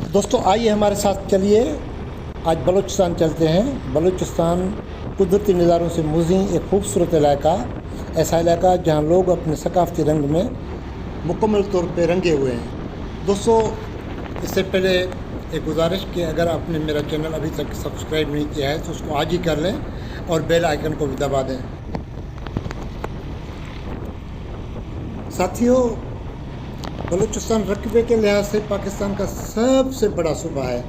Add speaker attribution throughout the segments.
Speaker 1: दोस्तों आइए हमारे साथ चलिए, आज बलूचिस्तान चलते हैं। बलूचिस्तान कुदरती नज़ारों से मुज़ी एक खूबसूरत इलाका, ऐसा इलाका जहां लोग अपने सकाफ़ती रंग में मुकम्मल तौर पे रंगे हुए हैं। दोस्तों इससे पहले एक गुजारिश कि अगर आपने मेरा चैनल अभी तक सब्सक्राइब नहीं किया है तो उसको आज ही कर लें और बेल आइकन को भी दबा दें। साथियों, बलूचिस्तान रकबे के लिहाज से पाकिस्तान का सबसे बड़ा सूबा है।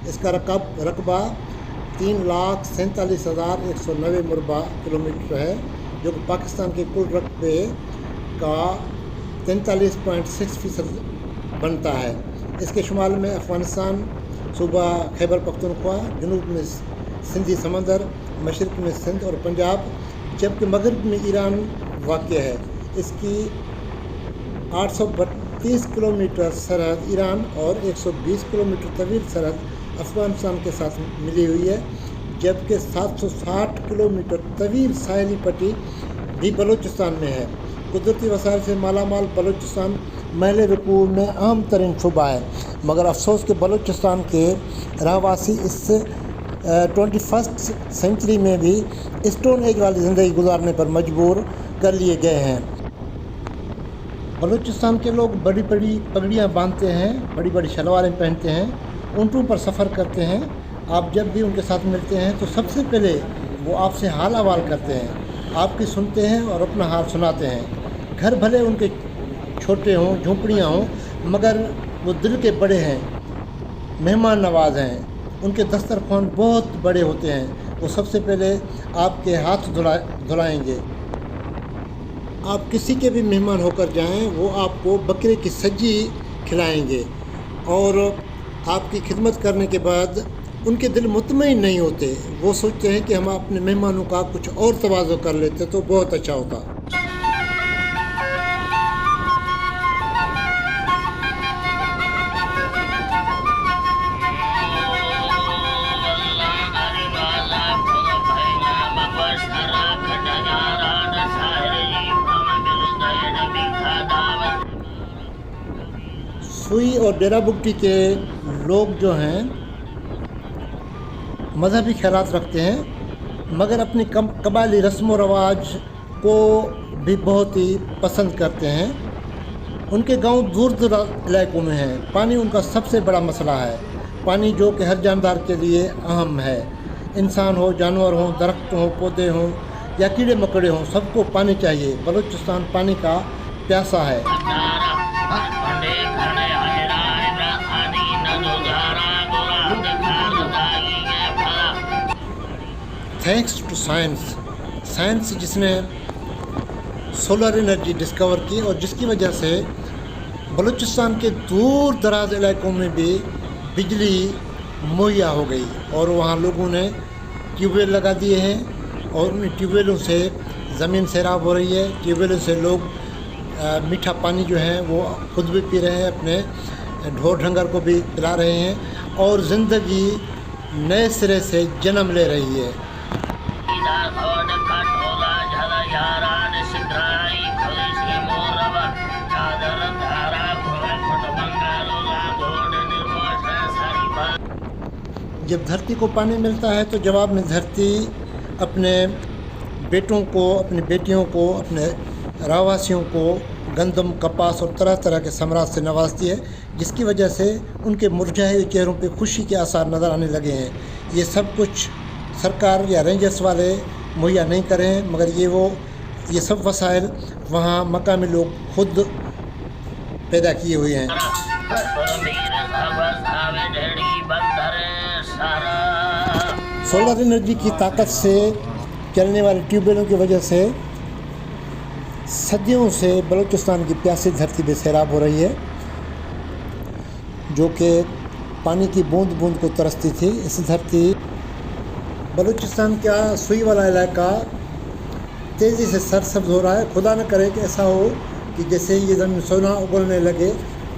Speaker 1: इसका रकबा 3,47,190 मुरबा किलोमीटर है, जो कि पाकिस्तान के कुल रकबे का 43.6% बनता है। इसके शुमाल में अफ़गानिस्तान, सूबा खैबर पख्तूनख्वा, जनूब में सिंधी समंदर, मशरक़ में सिंध और पंजाब, जबकि मगरब में ईरान वाक़ है। इसकी 832 किलोमीटर सरहद ईरान और 120 किलोमीटर तवील सरहद अफ़गानिस्तान के साथ मिली हुई है, जबकि 760 किलोमीटर तवील साहिली पट्टी भी बलूचिस्तान में है। कुदरती वसाइल से मालामाल बलूचिस्तान महल वकूअ में अहम तरीन सूबा है, मगर अफसोस कि बलूचिस्तान के रहवासी इस 21st सेंचुरी में भी स्टोन एज वाली ज़िंदगी गुजारने पर मजबूर कर लिए गए हैं। बलूचिस्तान के लोग बड़ी बड़ी पगड़ियाँ बांधते हैं, बड़ी बड़ी शलवारें पहनते हैं, ऊँटों पर सफ़र करते हैं। आप जब भी उनके साथ मिलते हैं तो सबसे पहले वो आपसे हाल अहवाल करते हैं, आपकी सुनते हैं और अपना हाल सुनाते हैं। घर भले उनके छोटे हों, झोंपड़ियाँ हों, मगर वो दिल के बड़े हैं, मेहमान नवाज हैं। उनके दस्तरखान बहुत बड़े होते हैं। वो सबसे पहले आपके हाथ धुलाएँगे। आप किसी के भी मेहमान होकर जाएं, वो आपको बकरे की सब्जी खिलाएंगे और आपकी खिदमत करने के बाद उनके दिल मुतमईन नहीं होते। वो सोचते हैं कि हम अपने मेहमानों का कुछ और तवाज़ो कर लेते तो बहुत अच्छा होता। सुई और डेरा बुगटी के लोग जो हैं मजहबी ख्यालात रखते हैं, मगर अपनी कबायली रस्म व रवाज को भी बहुत ही पसंद करते हैं। उनके गांव दूर दराज इलाकों में हैं। पानी उनका सबसे बड़ा मसला है। पानी जो कि हर जानदार के लिए अहम है। इंसान हो, जानवर हो, दरख्त हो, पौधे हों या कीड़े मकोड़े हों, सबको पानी चाहिए। बलूचिस्तान पानी का प्यासा है। थैंक्स टू साइंस जिसने सोलर एनर्जी डिस्कवर की और जिसकी वजह से बलूचिस्तान के दूर दराज इलाकों में भी बिजली मुहैया हो गई और वहाँ लोगों ने ट्यूबवेल लगा दिए हैं और उन ट्यूबवेलों से ज़मीन सैराब हो रही है। ट्यूबवेलों से लोग मीठा पानी जो है वो खुद भी पी रहे हैं, अपने ढोर ढंगर को भी पिला रहे हैं और ज़िंदगी नए सिरे से जन्म ले रही है। जब धरती को पानी मिलता है तो जवाब में धरती अपने बेटों को, अपनी बेटियों को, अपने रहवासियों को गंदम, कपास और तरह तरह के समरात से नवाजती है, जिसकी वजह से उनके मुरझाए हुए चेहरों पे खुशी के आसार नज़र आने लगे हैं। ये सब कुछ सरकार या रेंजर्स वाले मुहैया नहीं करें, मगर ये सब वसाइल वहाँ मकामी लोग खुद पैदा किए हुए हैं। सोलर एनर्जी की ताकत से चलने वाले ट्यूबवेलों की वजह से सदियों से बलूचिस्तान की प्यासी धरती भी सैराब हो रही है, जो कि पानी की बूंद बूंद को तरसती थी। इस धरती बलूचिस्तान का सुई वाला इलाका तेज़ी से सरसब्ज हो रहा है। खुदा न करे कि ऐसा हो कि जैसे ये ज़मीन सोना उगलने लगे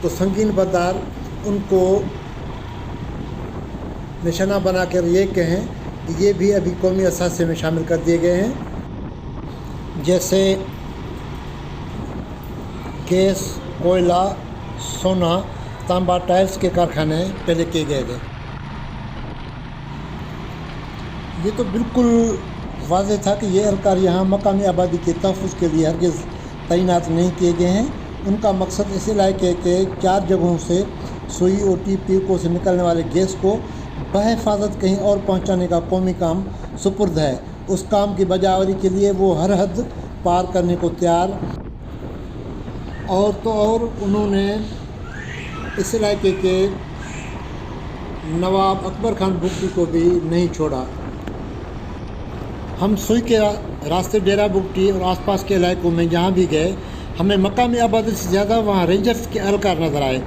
Speaker 1: तो संगीन बरदार उनको निशाना बनाकर ये कहें कि ये भी अभी कौमी असासे में शामिल कर दिए गए हैं, जैसे गैस, कोयला, सोना तांबा टाइल्स के कारखाने पहले किए गए थे। ये तो बिल्कुल वाज़ेह था कि ये एहलकार यहाँ मकामी आबादी के तहफ़्फ़ुज़ के लिए हरगिज़ तैनात नहीं किए गए हैं। उनका मकसद इस इलाके के 4 जगहों से सुई ओटी पीको से निकलने वाले गैस को बहिफाजत कहीं और पहुँचाने का कौमी काम सुपुर्द है। उस काम की बजावरी के लिए वो हर हद पार करने को तैयार। और तो और उन्होंने इस इलाके के नवाब अकबर खान बुगटी को भी नहीं छोड़ा। हम सुई के रास्ते डेरा बुगटी और आसपास के इलाकों में जहाँ भी गए, हमें मकामी आबादी से ज़्यादा वहाँ रेंजर्स के एहलकार नज़र आए।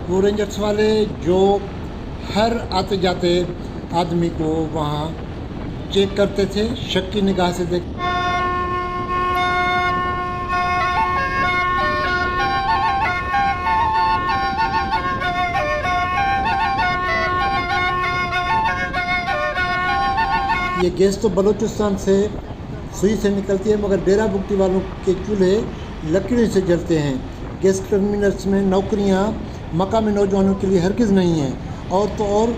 Speaker 1: वो रेंजर्स वाले जो हर आते जाते आदमी को वहाँ चेक करते थे, शक की निगाह से देख। ये गैस तो बलूचिस्तान से सुई से निकलती है, मगर डेरा बुगटी वालों के चूल्हे लकड़ी से जलते हैं। गैस टर्मिनल्स में नौकरियां मकामी नौजवानों के लिए हरगिज़ नहीं हैं। और तो और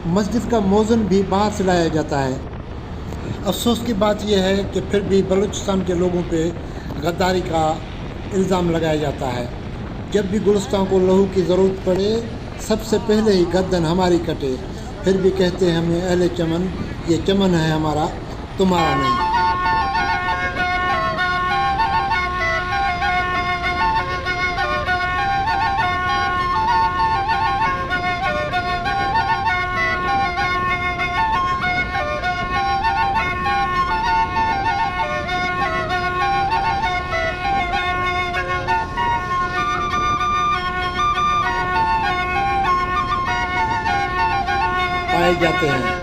Speaker 1: मस्जिद का मौज़न भी बाहर से लाया जाता है। अफसोस की बात यह है कि फिर भी बलूचिस्तान के लोगों पे गद्दारी का इल्ज़ाम लगाया जाता है। जब भी गुलिस्तान को लहू की ज़रूरत पड़े, सबसे पहले ही गर्दन हमारी कटे। फिर भी कहते हैं हमें अहले चमन, ये चमन है हमारा, तुम्हारा नहीं। पाए जाते हैं।